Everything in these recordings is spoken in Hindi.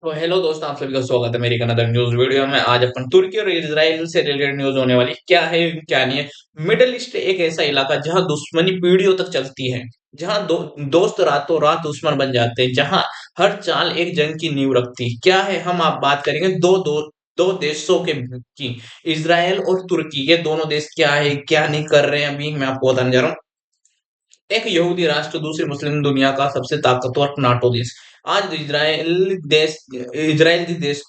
तो हेलो दोस्तों, आप सभी का स्वागत है मेरी एक अनदर न्यूज वीडियो में। आज अपन तुर्की और इजराइल से रिलेटेड न्यूज होने वाली, क्या है क्या नहीं है। मिडल ईस्ट एक ऐसा इलाका जहां दुश्मनी पीढ़ियों तक चलती है, जहां दोस्त रातों रात दुश्मन बन जाते हैं, जहां हर चाल एक जंग की नींव रखती है। क्या है, हम आप बात करेंगे दो देशों के की। इजराइल और तुर्की, ये दोनों देश क्या है क्या नहीं कर रहे हैं, अभी मैं आपको बताने जा रहा हूँ। एक यहूदी राष्ट्र, दूसरी मुस्लिम दुनिया का सबसे ताकतवर नाटो देश। आज इजराइल देश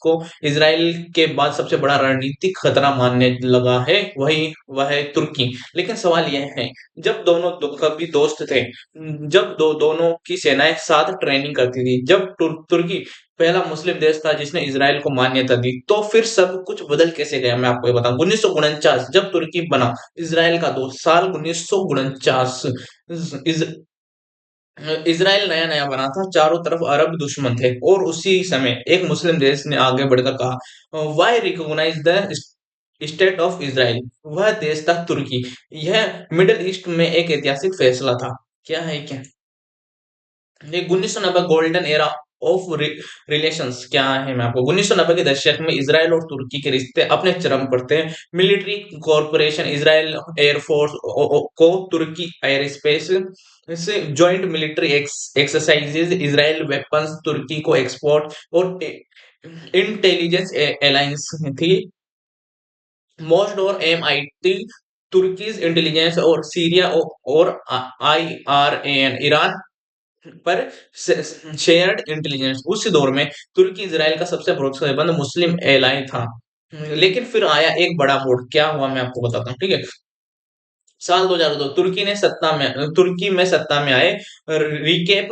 को इजराइल के बाद सबसे बड़ा रणनीतिक खतरा मानने लगा है, वह है तुर्की। लेकिन सवाल यह है, जब कभी दोस्त थे, जब दोनों की सेनाएं साथ ट्रेनिंग करती थी, जब तुर्की पहला मुस्लिम देश था जिसने इजराइल को मान्यता दी, तो फिर सब कुछ बदल कैसे गया, मैं आपको ये बताऊं। 1949 जब तुर्की बना इजराइल का दोस्त, साल 1949, इज इजराइल नया नया बना था, चारों तरफ अरब दुश्मन थे, और उसी समय एक मुस्लिम देश ने आगे बढ़कर कहा, why recognise the state of Israel. वह देश था तुर्की। यह मिडिल ईस्ट में एक ऐतिहासिक फैसला था। क्या है क्या, ये 1990 गोल्डन एरा ऑफ रिलेशंस। क्या है, मैं आपको 1990 के दशक में इजराइल और तुर्की के रिश्ते अपने चरम पर थे। मिलिट्री कॉर्पोरेशन, इजराइल एयरफोर्स को तुर्की एयर स्पेस से joint military exercises, Israel weapons तुर्की को एक्सपोर्ट, और इंटेलिजेंस अलायंस थी। मोस्ट और MIT तुर्कीज इंटेलिजेंस, और सीरिया और IRAN ईरान पर शेयर्ड इंटेलिजेंस। उस दौर में तुर्की इजराइल का सबसे भरोसेमंद मुस्लिम एलाई था। लेकिन फिर आया एक बड़ा मोड़। क्या हुआ, मैं आपको बताता हूँ, ठीक है। साल 2002 तुर्की में सत्ता में आए रिकेप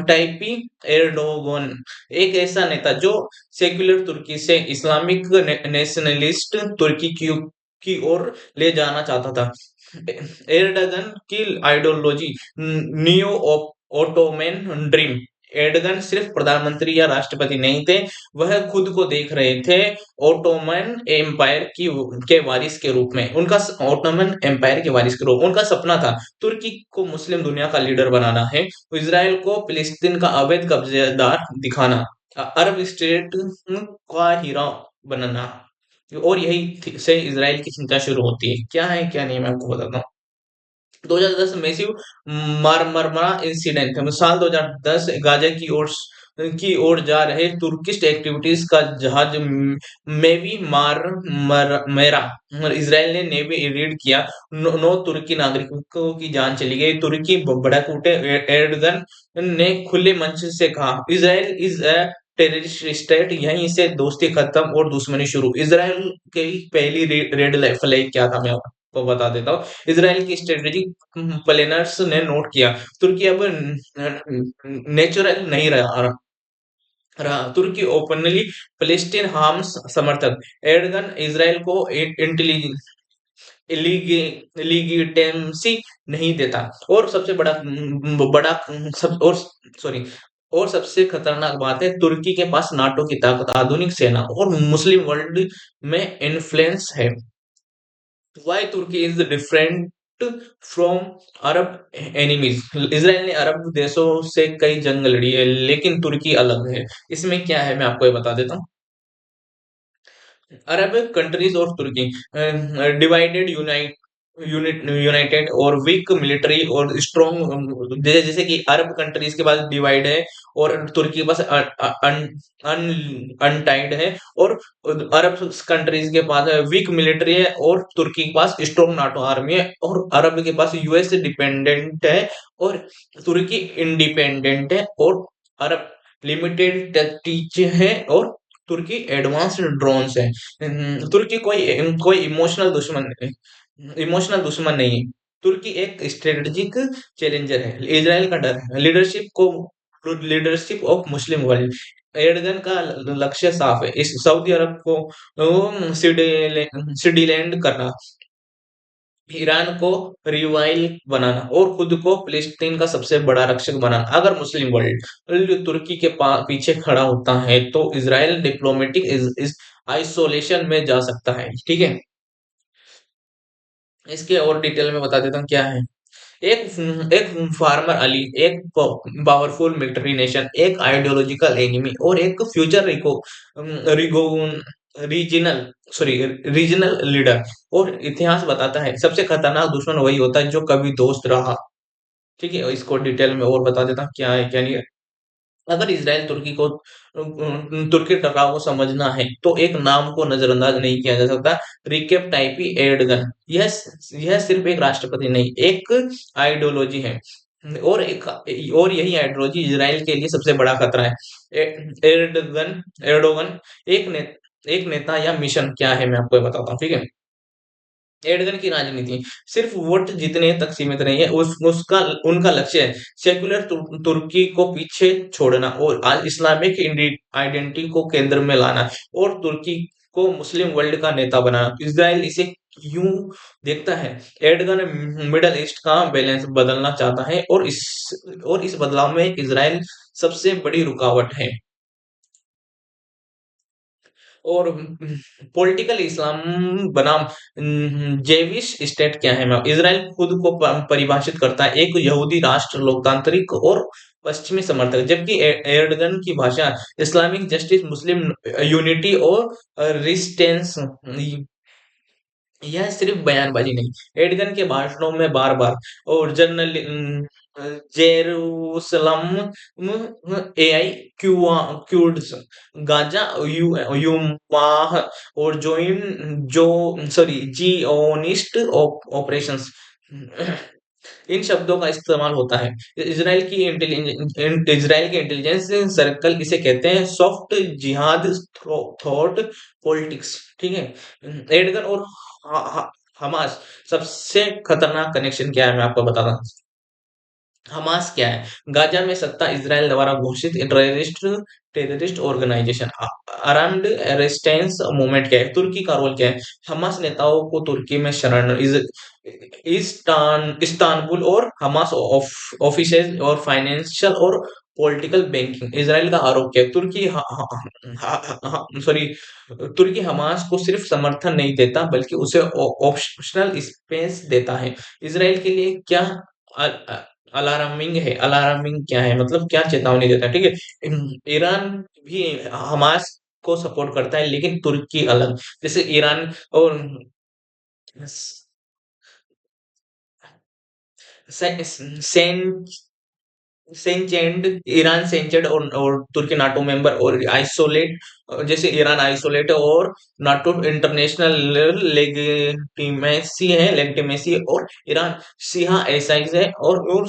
टाइपी एर्दोगन, एक ऐसा नेता जो सेक्युलर तुर्की से इस्लामिक नेशनलिस्ट तुर्की की ओर ले जाना चाहता था। एर्दोगन की ideology neo Ottoman dream. Erdogan सिर्फ प्रधानमंत्री या राष्ट्रपति नहीं थे, वह खुद को देख रहे थे ओटोमन एम्पायर की के वारिस के रूप में। ओटोमन एम्पायर के वारिस के रूप में उनका सपना था तुर्की को मुस्लिम दुनिया का लीडर बनाना है, इजराइल को फिलिस्तीन का अवैध कब्जेदार दिखाना, अरब स्टेट का हीरा बनना। और से इजराइल की चिंता शुरू होती है। क्या है क्या नहीं, मैं आपको बताता हूँ। 2010 मैसिव मारमरा इंसिडेंट है। साल 2010 गाजा की ओर जा रहे तुर्किश एक्टिविटीज का जहाज मेवी मेरा इसराइल ने नेवी रेड किया। 9 तुर्की नागरिकों की जान चली गई। तुर्की भड़क उठे। एर्दोगन ने खुले मंच से कहा, Israel is a terrorist state, यहीं से दोस्ती खत्म और दुश्मनी शुरू। इसराइल की पहली रेड फ्लैग क्या था, मैं आपको बता देता हूँ। इसराइल की स्ट्रेटेजिक प्लानर्स ने नोट किया, तुर्की अब नेचुरल नहीं रहा। तुर्की ओपनली पैलेस्टीन हार्म्स समर्थक। एर्दोगन इसराइल को लिगिटेमसी नहीं देता। और सबसे बड़ा बड़ा सब और सॉरी और सबसे खतरनाक बात है, तुर्की के पास नाटो की ताकत, आधुनिक सेना और मुस्लिम वर्ल्ड में इन्फ्लुएंस है। Why Turkey is different from Arab enemies. Israel ने अरब देशों से कई जंग लड़ी है, लेकिन तुर्की अलग है। इसमें क्या है, मैं आपको ये बता देता हूँ। अरब कंट्रीज और तुर्की डिवाइडेड यूनाइटेड और वीक मिलिट्री और स्ट्रॉन्ग। जैसे कि अरब कंट्रीज के पास डिवाइड है, और तुर्की के पास अनटाइड है। और अरब कंट्रीज के पास वीक मिलिट्री है, और तुर्की के पास स्ट्रॉन्ग नाटो आर्मी है। और अरब के पास यूएस डिपेंडेंट है, और तुर्की इंडिपेंडेंट है। और अरब लिमिटेड टीच है, और तुर्की एडवांस्ड ड्रोन्स है। तुर्की कोई कोई इमोशनल दुश्मन नहीं है। तुर्की एक स्ट्रेटेजिक चैलेंजर है। इजराइल का डर है leadership of Muslim world. Erdogan का लक्ष्य साफ है, इस सऊदी अरब को सिडिलैंड करना, ईरान को रिवाइल बनाना, और खुद को फिलिस्तीन का सबसे बड़ा रक्षक बनाना। अगर मुस्लिम वर्ल्ड तुर्की के पीछे खड़ा होता है, तो इसराइल डिप्लोमेटिक इस आइसोलेशन में जा सकता है, ठीक है। इसके और डिटेल में बता देता हूँ क्या है। एक एक फार्मर अली, एक पावरफुल मिलिट्री नेशन, एक आइडियोलॉजिकल एनिमी और एक future रिगो regional sorry regional leader. और इतिहास बताता है सबसे खतरनाक दुश्मन वही होता है जो कभी दोस्त रहा। ठीक है, इसको डिटेल में और बता देता हूँ क्या है क्या नहीं है। अगर इसराइल तुर्की टकराव को समझना है तो एक नाम को नजरअंदाज नहीं किया जा सकता। रिकेप टाइपी एर्डगन, यह सिर्फ एक राष्ट्रपति नहीं, एक आइडियोलॉजी है। और एक और यही आइडियोलॉजी इसराइल के लिए सबसे बड़ा खतरा है। एर्डोगन एर्डोगन एक नेता या मिशन क्या है मैं आपको ये बताता हूँ, ठीक है। एर्डगन की राजनीति सिर्फ वोट जीतने तक सीमित नहीं है, उसका उनका लक्ष्य है सेक्युलर तुर्की को पीछे छोड़ना और आज इस्लामिक आइडेंटिटी को केंद्र में लाना और तुर्की को मुस्लिम वर्ल्ड का नेता बनाना। इजराइल इसे यूं देखता है, एर्डगन मिडल ईस्ट का बैलेंस बदलना चाहता है और इस बदलाव में इजराइल सबसे बड़ी रुकावट है। और पॉलिटिकल इस्लाम बनाम जेविश स्टेट क्या है? मैं इसराइल खुद को परिभाषित करता है एक यहूदी राष्ट्र, लोकतांत्रिक और पश्चिमी समर्थक, जबकि एर्डगन की भाषा इस्लामिक जस्टिस, मुस्लिम यूनिटी और रेजिस्टेंस। यह सिर्फ बयानबाजी नहीं, एर्डगन के भाषणों में बार बार और जनरल जेरूसलम, एआई, क्यूर्ड्स, गाजा, यूमाह और जो सॉरी जियोनिस्ट ऑपरेशंस, इन शब्दों का इस्तेमाल होता है। इजराइल के इंटेलिजेंस सर्कल इसे कहते हैं सॉफ्ट जिहाद थॉट पॉलिटिक्स। ठीक है। एर्डगन और हा- हा- हमास सबसे खतरनाक कनेक्शन क्या है मैं आपको बताता हूँ। हमास क्या है? गाजा में सत्ता इजराइल द्वारा घोषित टेररिस्ट ऑर्गेनाइजेशन। अराम्ड रेजिस्टेंस मूवमेंट क्या है? तुर्की का रोल क्या है? हमास नेताओं को तुर्की में शरण इस्तांबुल और हमास ऑफिसेज और फाइनेंशियल और पॉलिटिकल बैंकिंग। इसराइल का आरोप क्या है? सॉरी तुर्की हमास को सिर्फ समर्थन नहीं देता बल्कि उसे ऑप्शनल स्पेस देता है। इसराइल के लिए क्या अलार्मिंग है? अलार्मिंग क्या है मतलब क्या चेतावनी देता है, ठीक है। ईरान भी हमास को सपोर्ट करता है लेकिन तुर्की अलग। जैसे ईरान और सेंट सेंचेंड ईरान सेंचेंड और तुर्की नाटो मेंबर और आइसोलेट, जैसे ईरान आइसोलेट और नाटो इंटरनेशनल लेगिटिमेसी और ईरान शिहा एसाइज है और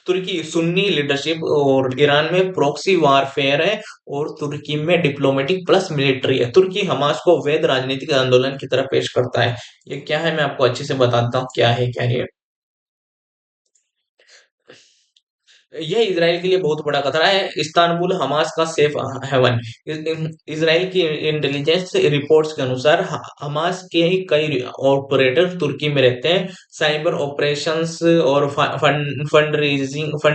तुर्की सुन्नी लीडरशिप और ईरान में प्रॉक्सी वारफेयर है और तुर्की में डिप्लोमेटिक प्लस मिलिट्री है। तुर्की हमास को वैध राजनीतिक आंदोलन की तरह पेश करता है। ये क्या है मैं आपको अच्छे से बताता हूँ क्या है क्या नहीं है। यह इसराइल के लिए बहुत बड़ा खतरा है। इस्तांबुल हमास का सेफ हेवन। इसराइल की इंटेलिजेंस रिपोर्ट्स के अनुसार हमास के ही कई ऑपरेटर तुर्की में रहते हैं। साइबर ऑपरेशंस और फंड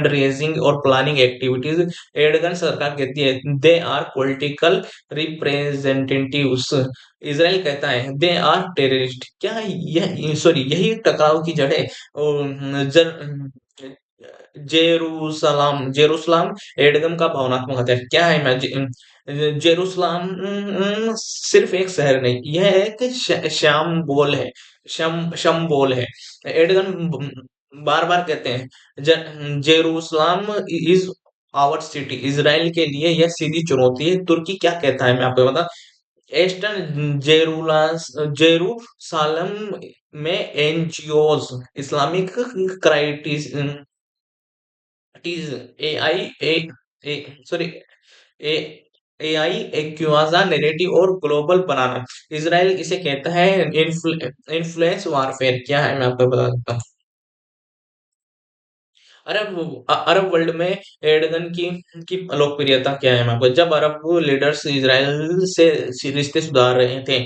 रेजिंग और प्लानिंग एक्टिविटीज। एर्डगन सरकार कहती है they are political representatives. Israel कहता है दे आर टेररिस्ट। क्या यह सॉरी यही टकराव की जड़ है। जेरूसलाम जेरूसलाम एडगम का भावनात्मक हथियार क्या है? जेरूसलाम सिर्फ एक शहर नहीं, यह एक श्याम बोल है। शम बोल है। एडगन बार बार कहते हैं जेरूसलाम इज आवर सिटी। इसराइल के लिए यह सीधी चुनौती है। तुर्की क्या कहता है मैं आपको बता। ईस्टर्न जेरूसलम में एनजीओज, इस्लामिक क्राइटिस एआई ए सॉरी ए एआई एक्वाजा नैरेटिव और ग्लोबल बनाना। इसराइल इसे कहता है इन्फ्लुएंस वारफेयर। क्या है मैं आपको बता देता हूँ। अरब वर्ल्ड में एर्डगन की लोकप्रियता क्या है मैं आपको। जब अरब लीडर्स इसराइल से रिश्ते सुधार रहे थे,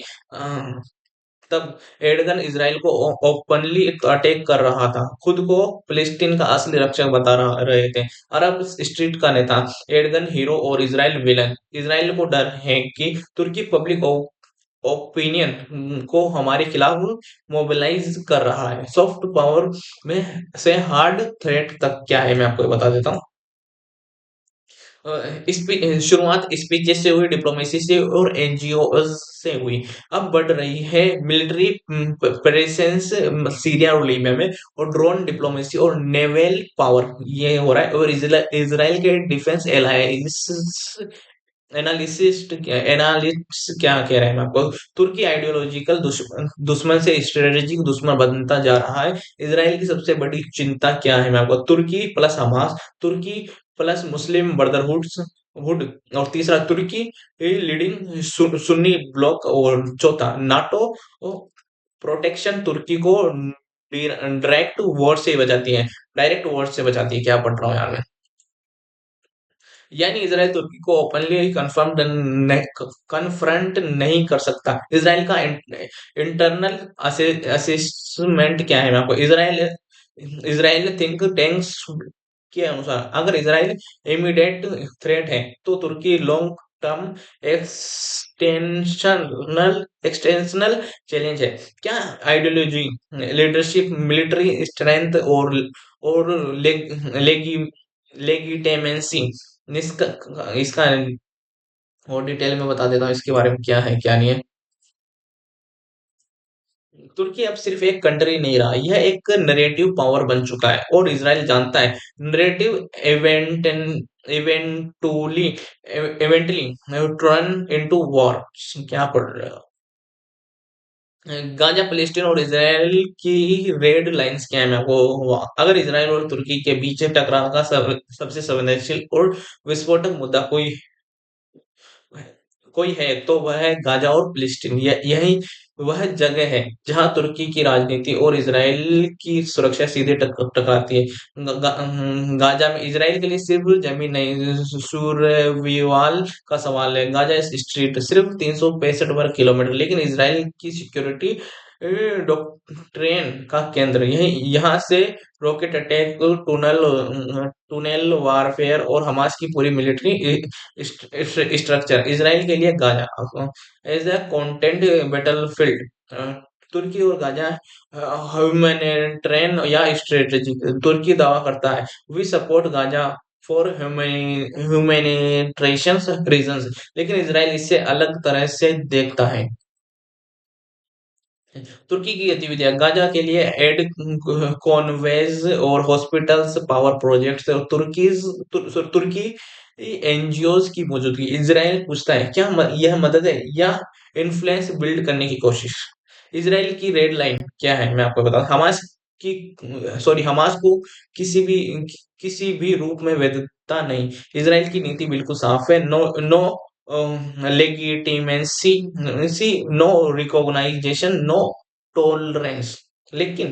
तब एर्डगन इसराइल को ओपनली अटैक कर रहा था, खुद को फिलिस्तीन का असली रक्षक बता रहे थे। अरब स्ट्रीट का नेता, एर्डगन हीरो और इसराइल विलन। इसराइल को डर है कि तुर्की पब्लिक ओपिनियन को हमारे खिलाफ मोबिलाइज कर रहा है। सॉफ्ट पावर में से हार्ड थ्रेट तक क्या है, मैं आपको ये बता देता हूँ। शुरुआत स्पीचेस से हुई, डिप्लोमेसी से और एनजीओ से हुई। अब बढ़ रही है मिलिट्री प्रेजेंस सीरिया और लीबिया में, और ड्रोन डिप्लोमेसी और नेवल पावर ये हो रहा है। और इसराइल के डिफेंस एलायंस एनालिस्ट क्या कह रहे हैं, मैं आपको। तुर्की आइडियोलॉजिकल दुश्मन से स्ट्रेटेजिक दुश्मन बनता जा रहा है। इसराइल की सबसे बड़ी चिंता क्या है, मैं आपको। तुर्की प्लस हमास, तुर्की प्लस मुस्लिम ब्रदरहुड हुड, और तीसरा तुर्की लीडिंग सुन्नी ब्लॉक, और चौथा नाटो प्रोटेक्शन तुर्की को डायरेक्ट वॉर से बचाती है। डायरेक्ट वॉर से बचाती है, क्या पढ़ रहा हूँ यार मैं। यानी इसराइल तुर्की को ओपनली कन्फ्रंट नहीं कर सकता। इसराइल का इंटरनल असेसमेंट क्या है, मैं आपको। इसराइल इसराइल थिंक टैंक्स के अनुसार अगर इसराइल इमीडिएट थ्रेट है, तो तुर्की लॉन्ग टर्म एक्सटेंशनल चैलेंज है। क्या आइडियोलॉजी, लीडरशिप, मिलिट्री स्ट्रेंथ और लेगिटेमेंसी, इसका इसका और डिटेल में बता देता हूँ इसके बारे में, क्या है क्या नहीं है। तुर्की अब सिर्फ एक कंट्री नहीं रहा, यह एक नरेटिव पावर बन चुका है, और इसराइल जानता है narrative eventually eventually turn into war. क्या पढ़ रहे हो। गाजा फलस्तीन और इसराइल की रेड लाइंस क्या है, मैं आपको। अगर इसराइल और तुर्की के बीच टकराव का सबसे संवेदनशील और विस्फोटक मुद्दा कोई है, तो वह है गाजा और फिलिस्तीन। यही वह जगह है जहां तुर्की की राजनीति और इसराइल की सुरक्षा सीधे टकराती है। गाजा में इसराइल के लिए सिर्फ जमीन नहीं, सूर्यविवाल का सवाल है। गाजा स्ट्रीट सिर्फ 365 वर्ग किलोमीटर, लेकिन इसराइल की सिक्योरिटी डॉक्ट्रेन का केंद्र। यही यहाँ से रॉकेट अटैक, टनल वारफेयर और हमास की पूरी मिलिट्री स्ट्रक्चर। इसराइल के लिए Gaza as a content battlefield. तुर्की और गाजा ह्यूमैनिटेरियन या स्ट्रेटेजिक। तुर्की दावा करता है we support Gaza for humanitarian reasons, लेकिन इसराइल इसे अलग तरह से देखता है। तुर्की की गतिविधियां गाजा के लिए एड कॉन्वेज और हॉस्पिटल्स, पावर प्रोजेक्ट्स, और तुर्की एनजीओज की मौजूदगी। इसराइल पूछता है क्या यह मदद है या इन्फ्लुएंस बिल्ड करने की कोशिश। इसराइल की रेड लाइन क्या है, मैं आपको बताऊं। की हमास को किसी भी रूप में वैधता नहीं। इसराइल की नीति बिल्कुल साफ है। No no legitimacy, no recognisation, no tolerance. लेकिन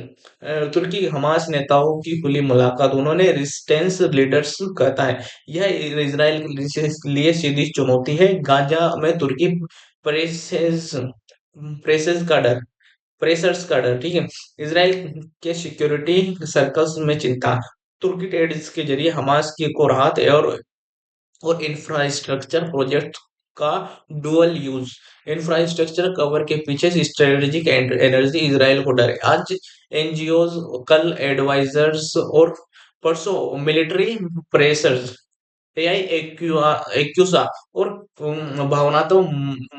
तुर्की हमास नेताओं की खुली मुलाकात, उन्होंने रेजिस्टेंस लीडर्स कहता है यह इसराइल के लिए सीधी चुनौती है। गाजा में तुर्की प्रेसेस प्रेसेस का डर प्रेशर्स का डर, ठीक है। इसराइल के सिक्योरिटी सर्कल्स में चिंता। तुर्की टेररिस्ट के जरिए हमास की को राहत है, और इंफ्रास्ट्रक्चर प्रोजेक्ट का डुअल यूज। इंफ्रास्ट्रक्चर कवर के पीछे स्ट्रेटेजिक एनर्जी। इसराइल को डर है। आज एनजीओज, कल एडवाइजर्स, और परसों मिलिट्री प्रेशर्स। एआई एक्यूसा और भावनात्मक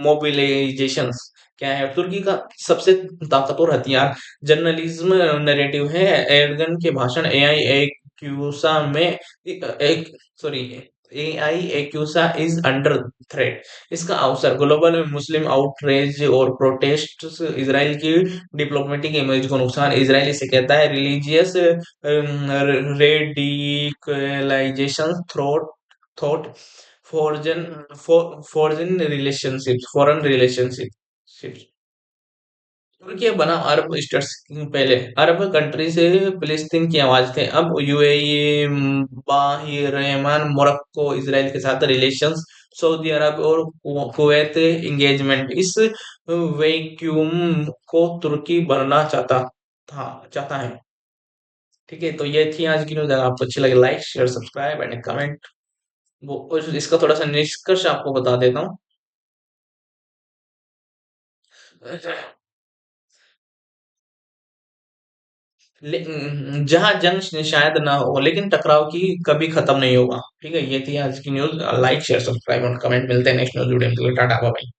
मोबिलाइजेशन क्या है। तुर्की का सबसे ताकतवर हथियार जर्नलिज्म नैरेटिव है। एर्दोगन के भाषण एआई एक्यूसा में एक sorry Al Aqsa is under threat. इसका अवसर ग्लोबल मुस्लिम आउटरीच और प्रोटेस्ट। इसराइल की डिप्लोमेटिक इमेज को नुकसान। इसराइल इसे कहता है religious radicalisation thought foreign relationship. तुर्की बना अरब स्टेट्स। पहले अरब कंट्री से फिलिस्तीन की आवाज थे, अब यूएई, बाहरेन, मोरक्को, इसराइल के साथ रिलेशंस, सऊदी अरब और कुवैत एंगेजमेंट। इस वैक्यूम को तुर्की भरना चाहता है। ठीक है, तो ये थी आज की न्यूज। अगर आपको अच्छी लगे, like share subscribe and comment. वो और इसका थोड़ा सा निष्कर्ष आपको बता देता हूँ। जहां जंग शायद ना हो लेकिन टकराव की कभी खत्म नहीं होगा। ठीक है, ये थी आज की न्यूज। लाइक शेयर सब्सक्राइब और कमेंट। मिलते हैं नेक्स्ट न्यूज वीडियो में। Tata bye.